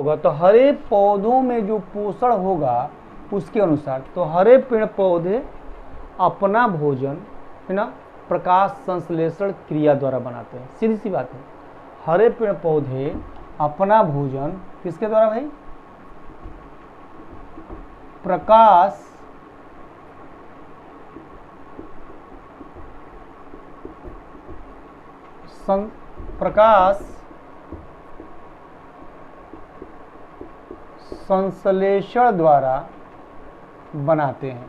होगा, तो हरे पौधों में जो पोषण होगा उसके अनुसार, तो हरे पेड़ पौधे अपना भोजन है ना प्रकाश संश्लेषण क्रिया द्वारा बनाते हैं। सीधी सी बात है, हरे पेड़ पौधे अपना भोजन किसके द्वारा भाई? प्रकाश संश्लेषण द्वारा बनाते हैं।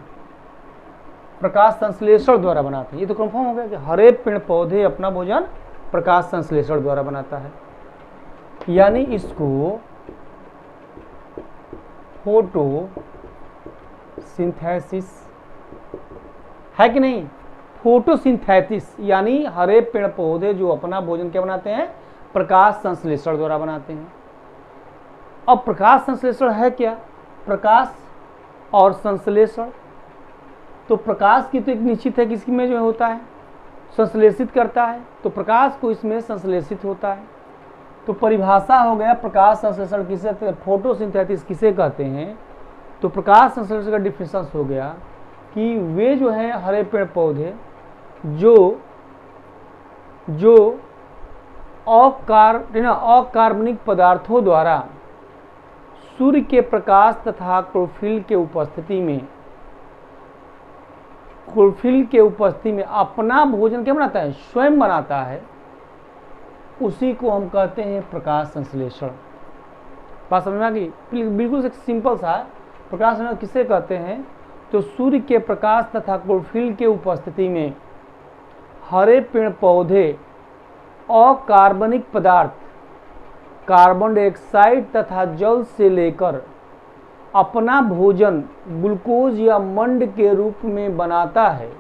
प्रकाश संश्लेषण द्वारा बनाते हैं, ये तो कंफर्म हो गया कि हरे पेड़ पौधे अपना भोजन प्रकाश संश्लेषण द्वारा बनाता है। यानी इसको फोटोसिंथेसिस है कि नहीं? फोटोसिंथेसिस यानी हरे पेड़ पौधे जो अपना भोजन क्या बनाते हैं? प्रकाश संश्लेषण द्वारा बनाते हैं। अब प्रकाश संश्लेषण है क्या? प्रकाश और संश्लेषण, तो प्रकाश की तो एक निश्चित है कि इसमें जो होता है संश्लेषित करता है, तो प्रकाश को इसमें संश्लेषित होता है। तो परिभाषा हो गया प्रकाश संश्लेषण किसे, फोटोसिंथेसिस किसे कहते हैं। तो प्रकाश संश्लेषण का डिफिनेशन हो गया कि वे जो है हरे पेड़ पौधे जो अकार्बनिक पदार्थों द्वारा सूर्य के प्रकाश तथा क्लोरोफिल के उपस्थिति में अपना भोजन क्या बनाता है? स्वयं बनाता है, उसी को हम कहते हैं प्रकाश संश्लेषण। बात समझ में आ गई? बिल्कुल एक सिंपल सा प्रकाश संश्लेषण किसे कहते हैं? तो सूर्य के प्रकाश तथा क्लोरोफिल के उपस्थिति में हरे पेड़ पौधे अकार्बनिक पदार्थ कार्बन डाइऑक्साइड तथा जल से लेकर अपना भोजन ग्लूकोज या मंड के रूप में बनाता है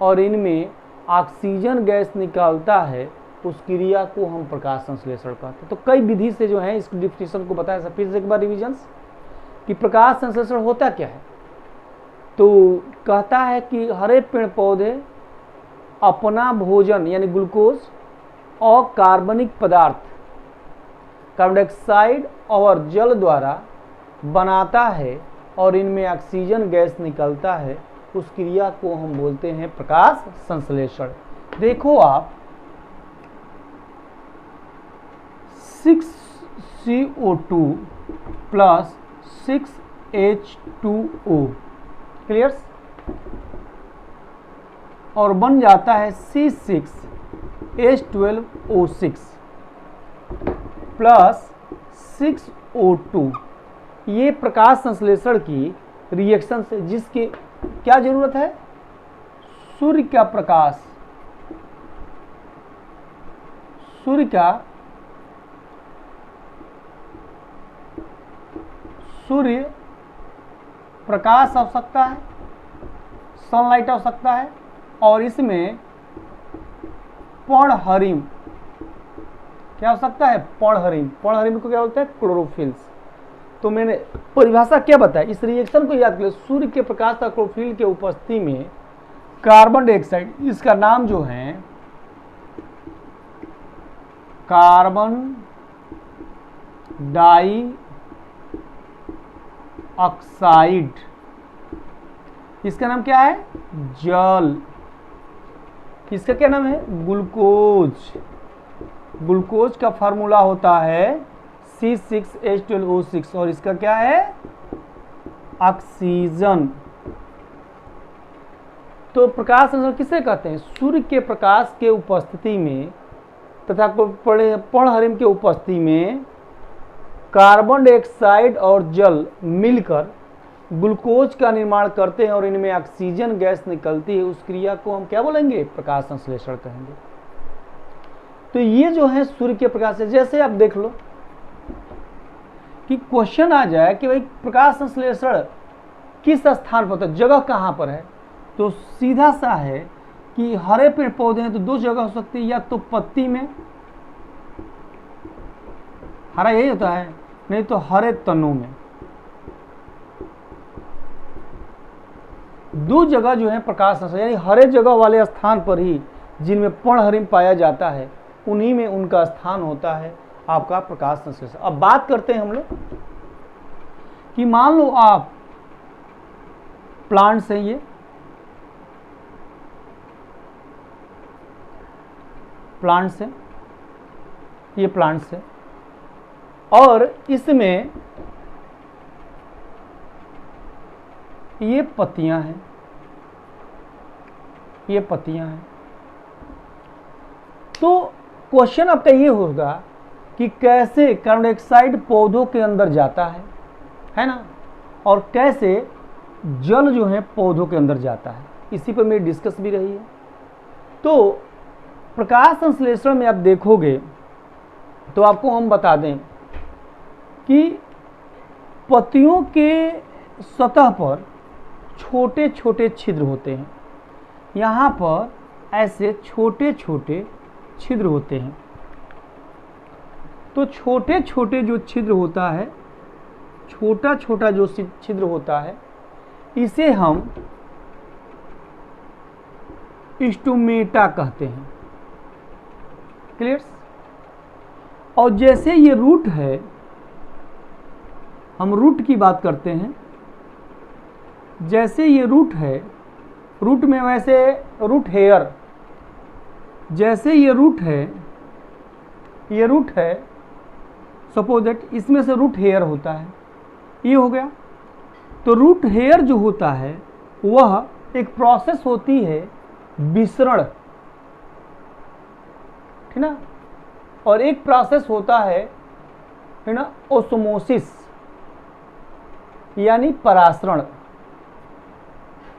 और इनमें ऑक्सीजन गैस निकालता है, उस क्रिया को हम प्रकाश संश्लेषण कहते हैं। तो कई विधि से जो है इस डिफिनेशन को बताया। फिर से एक बार रिविजन्स कि प्रकाश संश्लेषण होता क्या है। तो कहता है कि हरे पेड़ पौधे अपना भोजन यानी ग्लूकोज और कार्बनिक पदार्थ कार्बन डाइऑक्साइड और जल द्वारा बनाता है और इनमें ऑक्सीजन गैस निकलता है, उस क्रिया को हम बोलते हैं प्रकाश संश्लेषण। देखो आप 6CO2 प्लस 6H2O क्लियर, और बन जाता है C6H12O6 प्लस 6O2। ये प्रकाश संश्लेषण की रिएक्शन से जिसकी क्या जरूरत है? सूर्य का प्रकाश, सूर्य प्रकाश आवश्यकता है, सनलाइट आवश्यकता है, और इसमें पर्णहरिम क्या आवश्यकता है? पर्णहरिम को क्या बोलते हैं? क्लोरोफिल्स। तो मैंने परिभाषा क्या बताया, इस रिएक्शन को याद कर लो। सूर्य के प्रकाश तथा क्लोरोफिल के उपस्थिति में कार्बन डाइऑक्साइड, इसका नाम जो है कार्बन डाइऑक्साइड, इसका नाम क्या है? जल। इसका क्या नाम है? ग्लूकोज का फार्मूला होता है C6H12O6 और इसका क्या है? ऑक्सीजन। तो प्रकाश संश्लेषण किसे कहते हैं? सूर्य के प्रकाश के उपस्थिति में तथा पर्णहरिम के उपस्थिति में कार्बन डाइऑक्साइड और जल मिलकर ग्लूकोज का निर्माण करते हैं और इनमें ऑक्सीजन गैस निकलती है, उस क्रिया को हम क्या बोलेंगे? प्रकाश संश्लेषण कहेंगे। तो ये जो है सूर्य के प्रकाश से, जैसे आप देख लो कि क्वेश्चन आ जाए कि भाई प्रकाश संश्लेषण किस स्थान पर होता है, जगह कहाँ पर है, तो सीधा सा है कि हरे पेड़ पौधे हैं तो दो जगह हो सकती है, या तो पत्ती में, हरा यही होता है, नहीं तो हरे तनों में। दो जगह जो है प्रकाश संश्लेषण, यानी हरे जगह वाले स्थान पर ही जिनमें पर्णहरिम पाया जाता है उन्हीं में उनका स्थान होता है आपका प्रकाश संश्लेषण। अब बात करते हैं हम लोग कि मान लो आप प्लांट्स हैं, ये प्लांट्स हैं, ये प्लांट्स हैं, और इसमें ये पत्तियां हैं, ये पत्तियां हैं। तो क्वेश्चन आपका ये होगा कि कैसे कार्बन डाइऑक्साइड पौधों के अंदर जाता है ना, और कैसे जल जो है पौधों के अंदर जाता है। इसी पर मेरी डिस्कस भी रही है। तो प्रकाश संश्लेषण में आप देखोगे तो आपको हम बता दें कि पत्तियों के सतह पर छोटे छोटे छिद्र होते हैं, यहाँ पर ऐसे छोटे छोटे छिद्र होते हैं। तो छोटे छोटे जो छिद्र होता है, छोटा छोटा जो छिद्र होता है, इसे हम स्टोमेटा कहते हैं। क्लियर? और जैसे ये रूट है, हम रूट की बात करते हैं, जैसे ये रूट है, रूट में वैसे रूट हेयर, जैसे ये रूट है, ये रूट है, सपोज दैट इसमें से रूट हेयर होता है, ये हो गया। तो रूट हेयर जो होता है वह एक प्रोसेस होती है विसरण, ठीक ना, और एक प्रोसेस होता है ना ओस्मोसिस, यानी परासरण।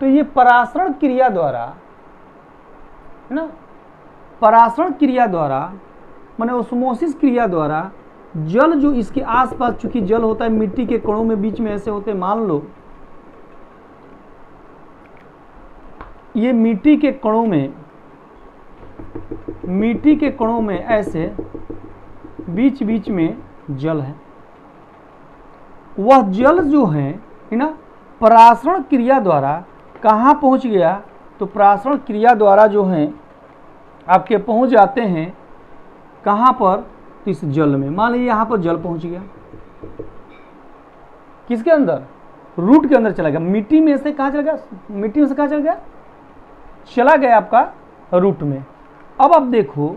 तो ये परासरण क्रिया द्वारा, है ना, परासरण क्रिया द्वारा माने ओस्मोसिस क्रिया द्वारा जल जो इसके आसपास, चूंकि जल होता है मिट्टी के कणों में बीच में ऐसे होते, मान लो ये मिट्टी के कणों में ऐसे बीच बीच में जल है। वह जल जो है ना, परासरण क्रिया द्वारा कहाँ पहुँच गया? तो परासरण क्रिया द्वारा जो है आपके पहुँच जाते हैं कहाँ पर? इस जल में। मान लीजिए यहाँ पर जल पहुँच गया, किसके अंदर? रूट के अंदर चला गया। मिट्टी में से कहाँ चला गया? मिट्टी में से कहाँ चला गया? चला गया आपका रूट में। अब आप देखो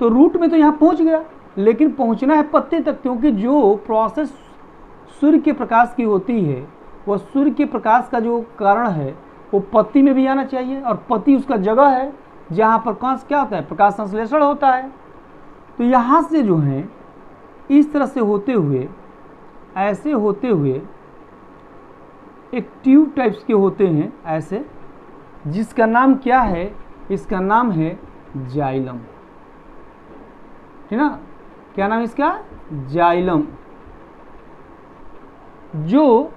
तो रूट में तो यहाँ पहुँच गया, लेकिन पहुँचना है पत्ती तक, क्योंकि जो प्रोसेस सूर्य के प्रकाश की होती है, वह सूर्य के प्रकाश का जो कारण है वो पत्ती में भी आना चाहिए, और पत्ती उसका जगह है जहाँ पर क्या होता है? प्रकाश संश्लेषण होता है। तो यहाँ से जो है इस तरह से होते हुए, ऐसे होते हुए एक ट्यूब टाइप्स के होते हैं ऐसे, जिसका नाम क्या है? इसका नाम है जाइलम, है ना। क्या नाम इसका? जाइलम, जो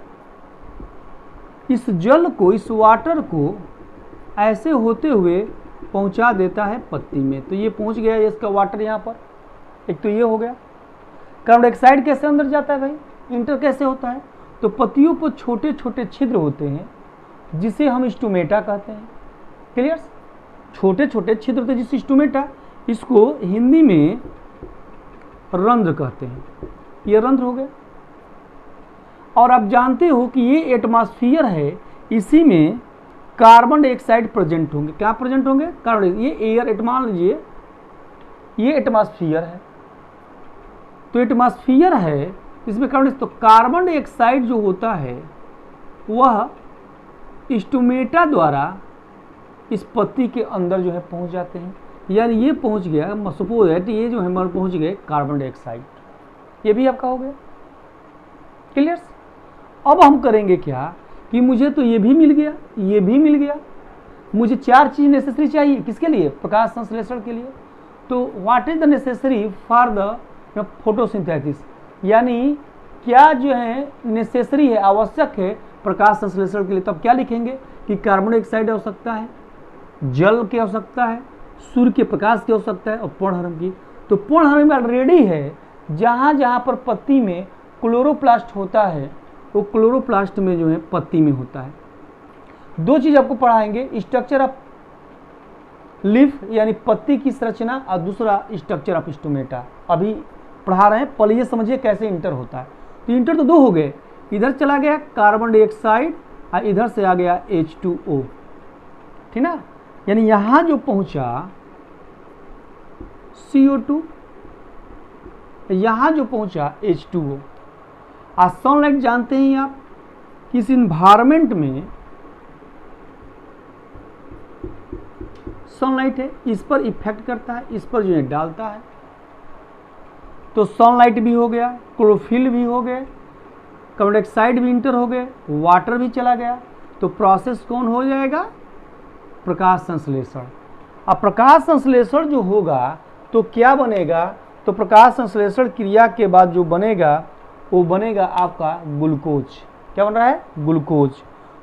इस जल को, इस वाटर को ऐसे होते हुए पहुंचा देता है पत्ती में। तो ये पहुंच गया इसका वाटर यहाँ पर। एक तो ये हो गया। कार्बन डाइऑक्साइड कैसे अंदर जाता है भाई? इंटर कैसे होता है? तो पत्तियों पर छोटे छोटे छिद्र होते हैं जिसे हम स्टोमेटा कहते हैं। क्लियर? छोटे छोटे छिद्र होते हैं जिसे स्टोमेटा, इसको हिंदी में रंध्र कहते हैं। ये रंध्र हो गया। और आप जानते हो कि ये एटमॉस्फेयर है, इसी में कार्बन डाइऑक्साइड प्रेजेंट होंगे। क्या प्रेजेंट होंगे? कार्बन। ये एयर, मान लीजिए ये एटमॉस्फेयर है, तो एटमॉस्फेयर है, इसमें कार्बन, तो कार्बन डाइऑक्साइड जो होता है वह स्टोमेटा द्वारा इस पत्ती के अंदर जो है पहुंच जाते हैं। यानी ये पहुंच गया, सपोज है ये जो है हमारे पहुंच गए कार्बन डाइऑक्साइड, ये भी आपका हो गया। क्लियर? अब हम करेंगे क्या कि मुझे तो ये भी मिल गया, ये भी मिल गया, मुझे चार चीज नेसेसरी चाहिए। किसके लिए? प्रकाश संश्लेषण के लिए। तो what is the necessary for the photosynthesis, यानी क्या जो है नेसेसरी है, आवश्यक है प्रकाश संश्लेषण के लिए। तब क्या लिखेंगे कि कार्बन डाइऑक्साइड आवश्यकता है, जल की आवश्यकता है, सूर्य के प्रकाश की आवश्यकता है, और पूर्णहरण की। तो पूर्णहरण में ऑलरेडी है, जहाँ जहाँ पर पत्ती में क्लोरोप्लास्ट होता है वो क्लोरोप्लास्ट में जो है पत्ती में होता है। दो चीज आपको पढ़ाएंगे, स्ट्रक्चर ऑफ लीफ यानी पत्ती की संरचना, और दूसरा स्ट्रक्चर ऑफ स्टोमेटा। अभी पढ़ा रहे हैं, पहले ये समझिए कैसे इंटर होता है। तो इंटर तो दो हो गए, इधर चला गया कार्बन डाइऑक्साइड और इधर से आ गया H2O, ठीक ना। यानी यहां जो पहुंचा CO2, यहां जो पहुंचा H2O। आज सनलाइट जानते हैं आप किस इन्वायरमेंट में सनलाइट है, इस पर इफेक्ट करता है, इस पर जो है डालता है। तो सनलाइट भी हो गया, क्लोरोफिल भी हो गए, कार्बन डाइऑक्साइड भी इंटर हो गए, वाटर भी चला गया। तो प्रोसेस कौन हो जाएगा? प्रकाश संश्लेषण। अब प्रकाश संश्लेषण जो होगा तो क्या बनेगा? तो प्रकाश संश्लेषण क्रिया के बाद जो बनेगा वो बनेगा आपका ग्लूकोज। क्या बन रहा है? ग्लूकोज।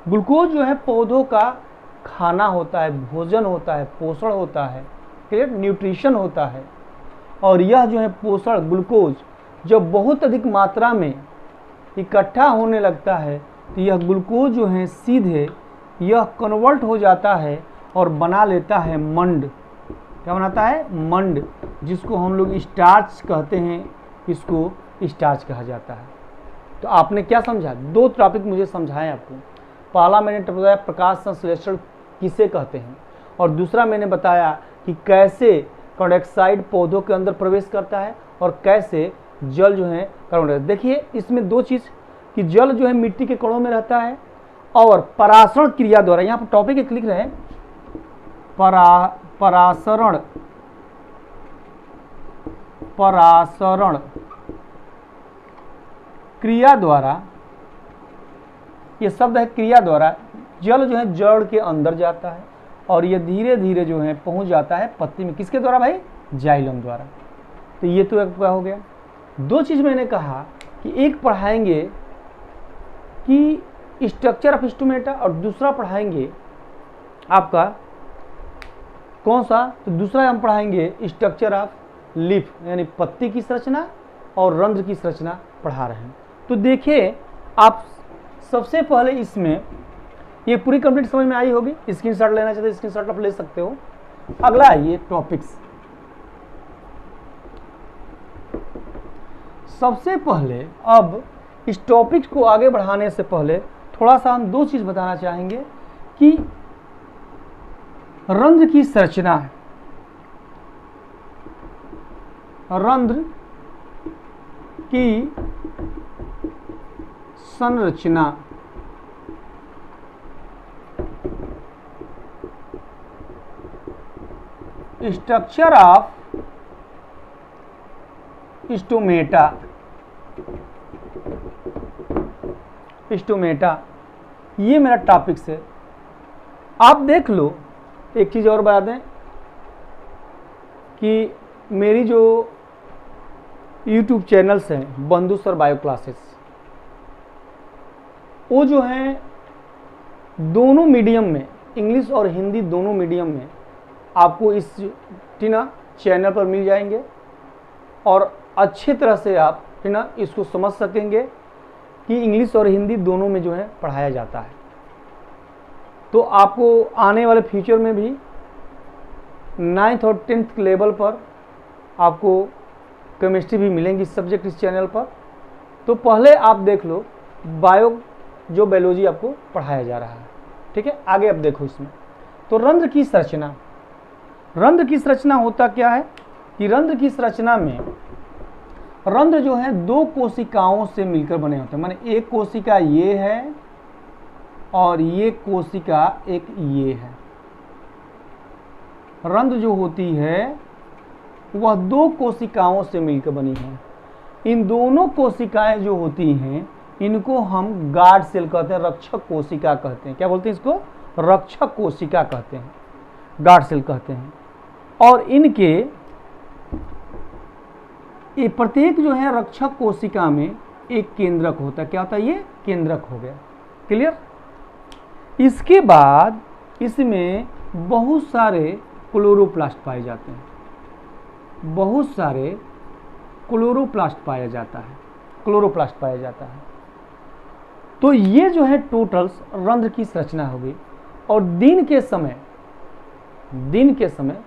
ग्लूकोज जो है पौधों का खाना होता है, भोजन होता है, पोषण होता है, क्लियर, न्यूट्रिशन होता है। और यह जो है पोषण ग्लूकोज जब बहुत अधिक मात्रा में इकट्ठा होने लगता है तो यह ग्लूकोज जो है सीधे यह कन्वर्ट हो जाता है और बना लेता है मंड। क्या बनाता है? मंड, जिसको हम लोग स्टार्च कहते हैं, इसको स्टार्च कहा जाता है। तो आपने क्या समझा? दो टॉपिक मुझे समझाएं आपको। पहला मैंने बताया प्रकाश संश्लेषण किसे कहते हैं, और दूसरा मैंने बताया कि कैसे कार्बन डाइऑक्साइड पौधों के अंदर प्रवेश करता है और कैसे जल जो है कार्बन डाइऑक्साइड। देखिए इसमें दो चीज़ कि जल जो है मिट्टी के कणों में रहता है और परासरण क्रिया द्वारा, यहाँ पर टॉपिक एक लिख रहे हैं, परासरण क्रिया द्वारा, ये शब्द है क्रिया द्वारा, जल जो है जड़ के अंदर जाता है और ये धीरे धीरे जो है पहुंच जाता है पत्ती में। किसके द्वारा भाई? जाइलम द्वारा। तो ये तो एक हो गया। दो चीज मैंने कहा कि एक पढ़ाएंगे कि स्ट्रक्चर ऑफ स्टोमेटा और दूसरा पढ़ाएंगे आपका कौन सा? तो दूसरा हम पढ़ाएंगे स्ट्रक्चर ऑफ लीफ, यानी पत्ती की संरचना और रंध्र की संरचना पढ़ा रहे हैं। तो देखिए आप सबसे पहले इसमें ये पूरी कंप्लीट समझ में आई होगी। स्क्रीनशॉट लेना चाहते स्क्रीनशॉट आप ले सकते हो। अगला आइए टॉपिक्स। सबसे पहले अब इस टॉपिक को आगे बढ़ाने से पहले थोड़ा सा हम दो चीज बताना चाहेंगे कि रंध्र की संरचना, रंध्र की संरचना, स्ट्रक्चर ऑफ स्टोमेटा, स्टोमेटा ये मेरा टॉपिक है। आप देख लो, एक चीज़ और बता दें कि मेरी जो YouTube चैनल्स हैं बंधु सर बायो क्लासेस, वो जो हैं दोनों मीडियम में, इंग्लिश और हिंदी दोनों मीडियम में आपको इस टीना चैनल पर मिल जाएंगे और अच्छे तरह से आप टीना इसको समझ सकेंगे कि इंग्लिश और हिंदी दोनों में जो है पढ़ाया जाता है। तो आपको आने वाले फ्यूचर में भी 9th और 10th लेवल पर आपको केमिस्ट्री भी मिलेंगी सब्जेक्ट इस चैनल पर। तो पहले आप देख लो जो बायोलॉजी आपको पढ़ाया जा रहा है, ठीक है। आगे अब देखो इसमें तो रंध्र की संरचना, रंध्र की संरचना होता क्या है कि रंध्र की संरचना में रंध्र जो है दो कोशिकाओं से मिलकर बने होते हैं। माने एक कोशिका ये है और ये कोशिका एक ये है। रंध्र जो होती है वह दो कोशिकाओं से मिलकर बनी है। इन दोनों कोशिकाएं जो होती हैं इनको हम गार्ड सेल कहते हैं, रक्षक कोशिका कहते हैं। क्या बोलते हैं इसको? रक्षक कोशिका कहते हैं, गार्ड सेल कहते हैं। और इनके ये प्रत्येक जो है रक्षक कोशिका में एक केंद्रक होता है। क्या होता है? ये केंद्रक हो गया, क्लियर। इसके बाद इसमें बहुत सारे क्लोरोप्लास्ट पाए जाते हैं, बहुत सारे क्लोरोप्लास्ट पाया जाता है, क्लोरोप्लास्ट पाया जाता है। तो ये जो है टोटल रंध्र की संरचना होगी। और दिन के समय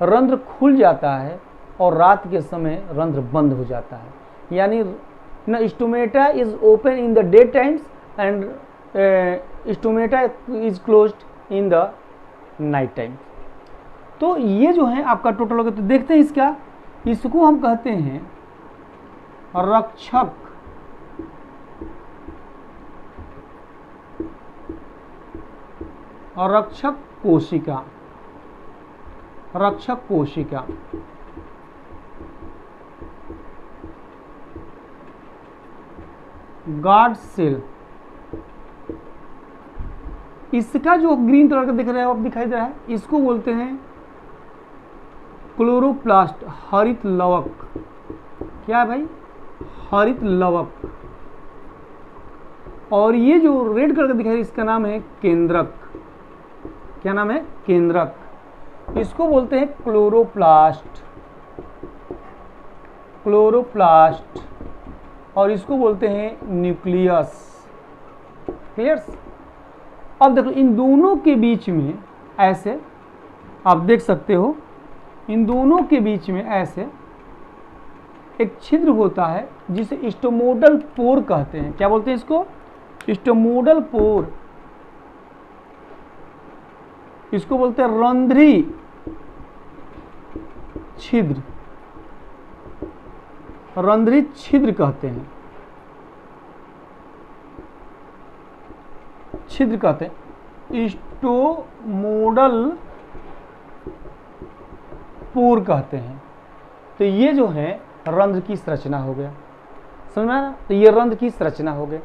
रंध्र खुल जाता है और रात के समय रंध्र बंद हो जाता है। यानी ना stomata is open in the day times and stomata is closed in the night time. तो ये जो है आपका टोटल हो गया। तो देखते हैं इसका, इसको हम कहते हैं रक्षक और रक्षक कोशिका, रक्षक कोशिका। गार्ड सेल, इसका जो ग्रीन कलर का दिख रहा है अब दिखाई दे रहा है, इसको बोलते हैं क्लोरोप्लास्ट, हरित लवक। क्या है भाई? हरित लवक। और ये जो रेड कलर का दिखाई, इसका नाम है केंद्रक। क्या नाम है? केंद्रक। इसको बोलते हैं क्लोरोप्लास्ट, क्लोरोप्लास्ट। और इसको बोलते हैं न्यूक्लियस। क्लियर? अब देखो इन दोनों के बीच में ऐसे आप देख सकते हो, इन दोनों के बीच में ऐसे एक छिद्र होता है जिसे स्टोमोडल पोर कहते हैं। क्या बोलते हैं इसको? स्टोमोडल पोर। इसको बोलते हैं रंध्री छिद्र, रंध्री छिद्र कहते हैं, छिद्र कहते हैं, स्टोमोडल पोर कहते हैं। तो ये जो है रंध्र की संरचना हो गया, समझ में आया? तो ये रंध्र की संरचना हो गए।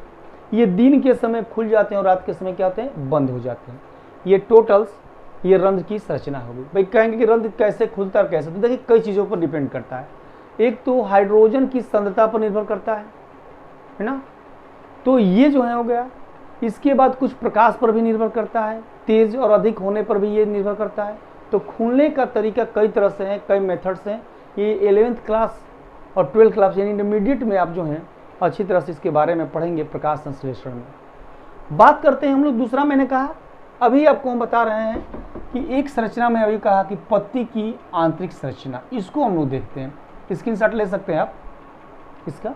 ये दिन के समय खुल जाते हैं और रात के समय क्या होते हैं? बंद हो जाते हैं। ये टोटल्स, ये रंध्र की संरचना होगी। भाई कहेंगे कि रंध्र कैसे खुलता है और कैसे, तो देखिए कई चीज़ों पर डिपेंड करता है। एक तो हाइड्रोजन की सांद्रता पर निर्भर करता है ना, तो ये जो है हो गया। इसके बाद कुछ प्रकाश पर भी निर्भर करता है, तेज और अधिक होने पर भी ये निर्भर करता है। तो खुलने का तरीका कई तरह से है, कई मेथड्स हैं। ये 11th क्लास और 12th क्लास यानी इंटरमीडिएट में आप जो हैं अच्छी तरह से इसके बारे में पढ़ेंगे प्रकाश संश्लेषण में। बात करते हैं हम लोग दूसरा। मैंने कहा अभी आपको हम बता रहे हैं कि एक संरचना में अभी कहा कि पत्ती की आंतरिक संरचना, इसको हम लोग देखते हैं। स्क्रीनशॉट ले सकते हैं आप इसका।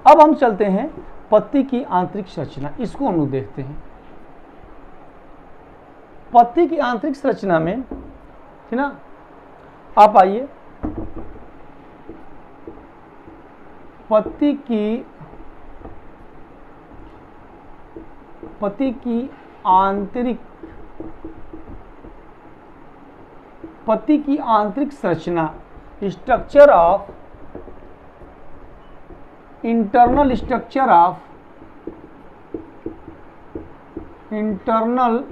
अब हम चलते हैं पत्ती की आंतरिक संरचना, इसको हम लोग देखते हैं। पत्ती की आंतरिक संरचना में, है ना, आप आइए, पत्ती की आंतरिक संरचना, structure of, internal structure of, internal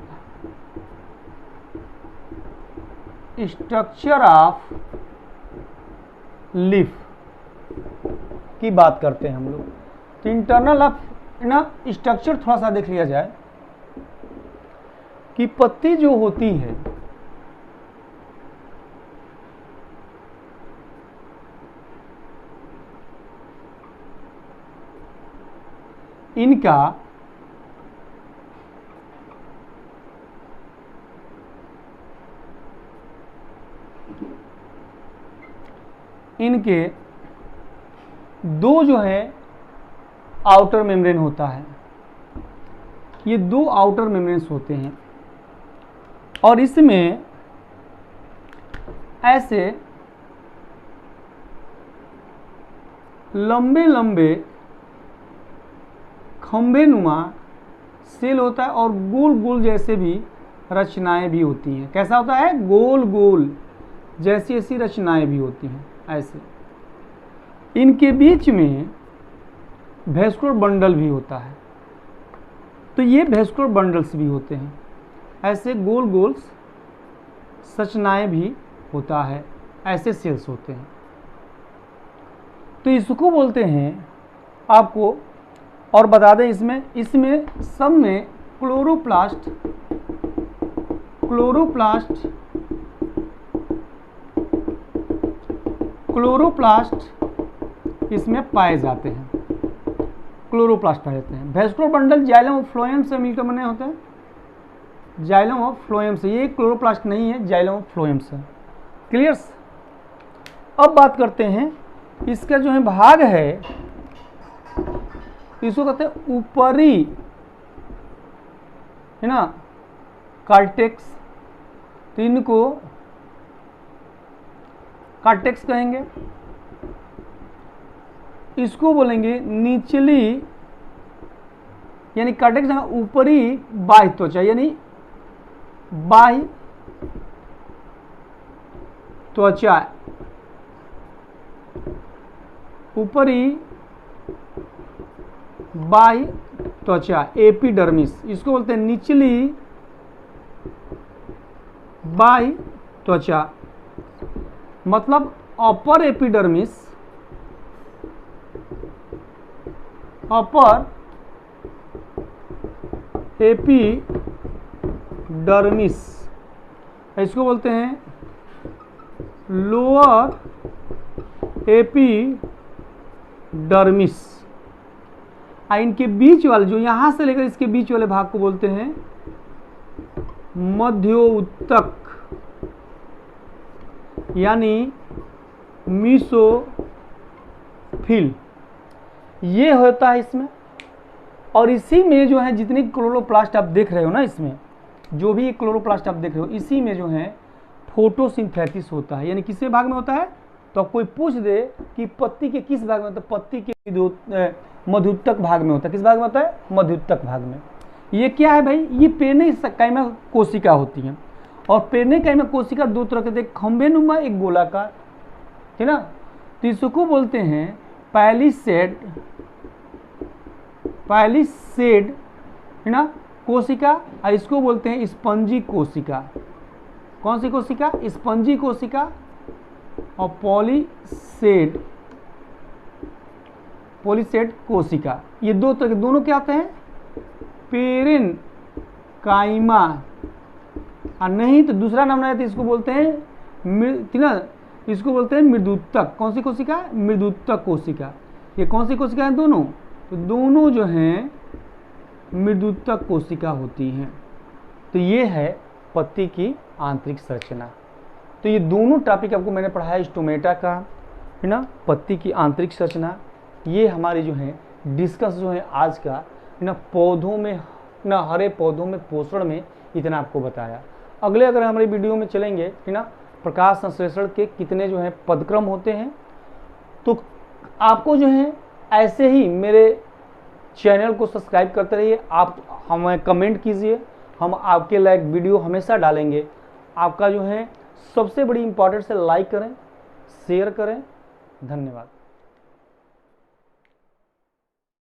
structure of leaf की बात करते हैं हम लोग। तो इंटरनल ऑफ ना स्ट्रक्चर थोड़ा सा देख लिया जाए कि पत्ती जो होती है, इनका इनके दो जो है आउटर मेम्ब्रेन होता है। ये दो आउटर मेम्ब्रेन्स होते हैं और इसमें ऐसे लंबे लंबे खंभे नुमा सेल होता है और गोल गोल जैसे भी रचनाएं भी होती हैं। कैसा होता है? गोल गोल जैसी ऐसी रचनाएं भी होती हैं ऐसे। इनके बीच में वैस्कुलर बंडल भी होता है। तो ये वैस्कुलर बंडल्स भी होते हैं, ऐसे गोल गोल संरचनाएं भी होता है, ऐसे सेल्स होते हैं। तो इसको बोलते हैं, आपको और बता दें, इसमें सब में क्लोरोप्लास्ट इसमें पाए जाते हैं, क्लोरोप्लास्ट पाए जाते हैं। वैस्कुलर बंडल जाइलम और फ्लोएम से मिलकर बने होते हैं, जाइलम और फ्लोएम से। ये क्लोरोप्लास्ट नहीं है, जाइलम और फ्लोएम से। क्लियर? अब बात करते हैं इसका जो है भाग है, इसको कहते हैं ऊपरी, है ना, कार्टेक्स। तो इनको कार्टेक्स कहेंगे। इसको बोलेंगे निचली, यानी कार्टेक्स ऊपरी बाह्य त्वचा, यानी बाह्य त्वचा, ऊपरी बाह्य त्वचा, एपिडर्मिस। इसको बोलते हैं निचली बाह्य त्वचा, मतलब अपर एपिडर्मिस, अपर एपिडर्मिस। इसको बोलते हैं लोअर एपिडर्मिस। इनके बीच वाले, जो यहां से लेकर इसके बीच वाले भाग को बोलते हैं मध्योत्तक, यानी मीसोफिल। ये होता है इसमें। और इसी में जो है जितनी क्लोरोप्लास्ट आप देख रहे हो ना, इसमें जो भी क्लोरोप्लास्ट आप देख रहे हो, इसी में जो है फोटोसिंथेसिस होता है। यानी किस भाग में होता है? तो कोई पूछ दे कि पत्ती के किस भाग में होता है, पत्ती के मध्योत्तक भाग में होता है। किस भाग में होता है? मध्योत्तक भाग में। ये क्या है भाई? ये पेर्निकाइमा कोशिका होती है। और पेर्निकाइमा कोशिका दो तरह के, एक खंभे नुमा, एक गोलाकार, है ना। तो इसको बोलते हैं पैलिसेड, है ना, कोशिका। और इसको बोलते हैं स्पंजी कोशिका। कौन सी कोशिका? स्पंजी कोशिका। और पॉलीसेड कोशिका। ये दो तरह के, दोनों क्या आते हैं? पेरेनकाइमा। और नहीं तो दूसरा नाम नहीं, तो इसको बोलते हैं इसको बोलते हैं मृदुत्तक। कौन सी कोशिका? मृदुत्तक कोशिका। ये कौन सी कोशिका है? दोनों। तो दोनों जो हैं मृदुत्तक कोशिका होती हैं। तो ये है पत्ती की आंतरिक संरचना। तो ये दोनों टॉपिक आपको मैंने पढ़ाया, स्टोमेटा का, है ना, पत्ती की आंतरिक संरचना। ये हमारी जो है डिस्कस जो है आज का, है ना, पौधों में, ना हरे पौधों में पोषण में इतना आपको बताया। अगले अगर हमारे वीडियो में चलेंगे, है ना, प्रकाश संश्लेषण के कितने जो है पदक्रम होते हैं। तो आपको जो है ऐसे ही मेरे चैनल को सब्सक्राइब करते रहिए। आप हमें कमेंट कीजिए, हम आपके लायक वीडियो हमेशा डालेंगे। आपका जो है सबसे बड़ी इंपॉर्टेंट से लाइक करें, शेयर करें। धन्यवाद।